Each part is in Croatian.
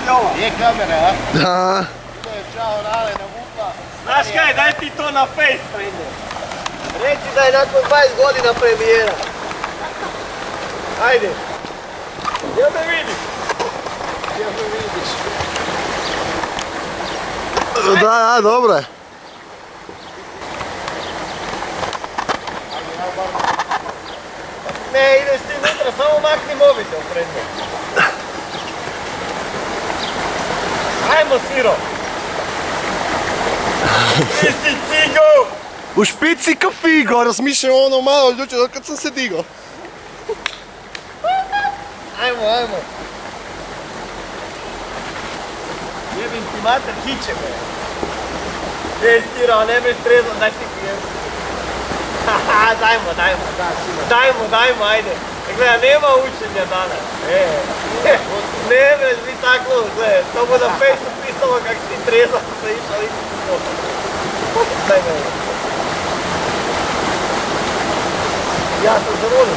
misli ova? Je kamera, a? Da. Čao, Rale, navukla. Znaš kaj, daj ti to na face, prende. Reci da je nakon 20 godina premijera. Ajde. Jel me vidiš? Jel me vidiš? Da, dobro je. Ne, ideš ti unutra, samo makni mobitel, prende. Ajmo, Siro. Ti si cigo! U špici ka figo, razmišljam ono malo ljuče kad sam se digao. Ajmo, ajmo. Jebim ti mater, hiće me. Ej, Siro, ne bi trezno, daj ti pijem. Haha, dajmo. Dajmo, ajde. Gledaj, nema učenja danas. Ne već mi tako, gledaj, to mu na fejsu pisalo kak si ti trezao da išao i ti to. Daj me. Ja sam za vodu.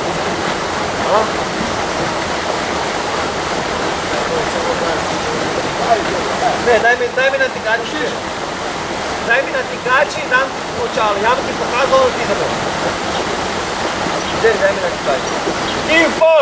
Ne, daj mi na tikači. Daj mi na tikači i dam ti očale. Ja bi ti pokazao ono ti zabao. Daj mi na tikači. Info!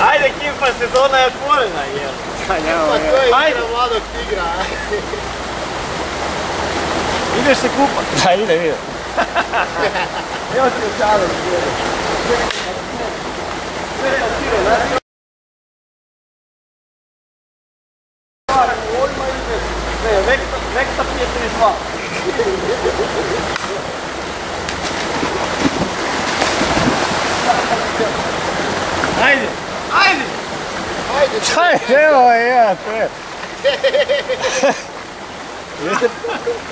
Ajde, Kimpa, sezona je otvorena, jel? Pa to je igra mladog tigra. Ideš se kupat? Da, idem. Evo ti očale. Vekta 532. Ajde! Evo je, to je.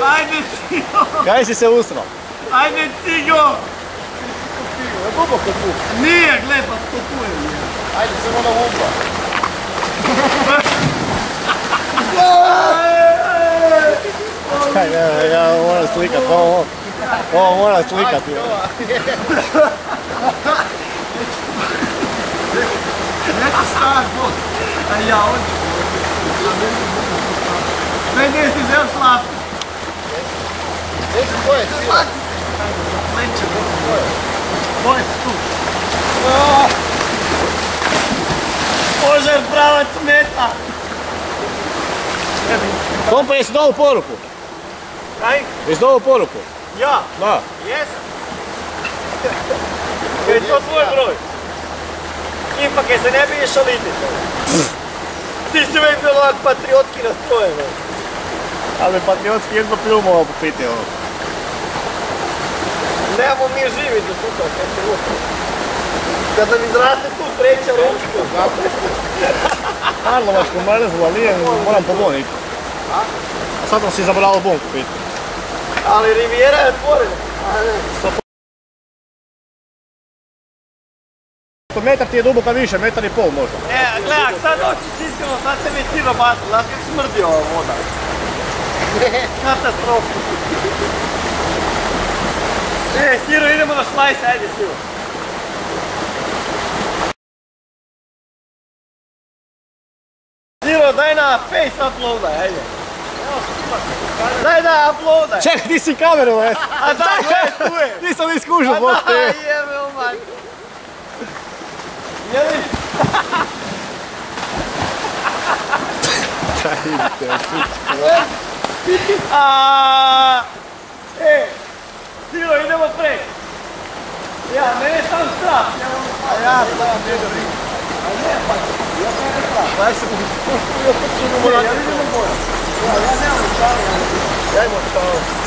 Ajde, Cigo! Kaj si se usrao? Ajde, Cigo! Duboko tu. Nije, gled, pa to tu je. Ajde, samo na vumpa. Ja moram slikat, ovo moram slikat. Neki star bos. A ja ovdje. Ne, si zelo slapti. Gdje su tvoje sila? Leće, tvoje su tu. Požar pravac meta. Kompa, jesi dao poruku? Kaj? Jesi dao poruku? Ja? Da. Jesam. Je to tvoj broj? Kimpa, kaj se ne bi išao vidjeti. Ti si uvijek bio ovak patriotski nastrojen. Ali patriotski jedno filmova popiti ovo. Nemamo mi živi do sutra, kad se uopće. Kad nam izraste tu treća ručka. Karlovačko mrzlo, nije, moram pogoniti. A sad sam si zabrao bun kupiti. Ali Rivijera je otvorena. Metar ti je duboka više, 1,5 metra možda. Gledaj, sad očiš iskreno, sad se mi je Ciro bacilo, znaš kak smrdi ova voda. Katastrofa. Ciro, idemo na šlajs, ajde Ciro. Ciro, daj na face uploadaj, ajde. Daj da uploadaj. Čekaj, ti si kameru, jes? A da, gledaj, tu je. Nisam ni skužio, bok te. Jebe u manj. Jeli? Ciro, idemo prek. Ja, mene je sam strah. Ja znam, ne da vidim. A ne, pa ja mene strah. Daj se mu, ja idemo gore. Ja nemam čao. Dajmo čao.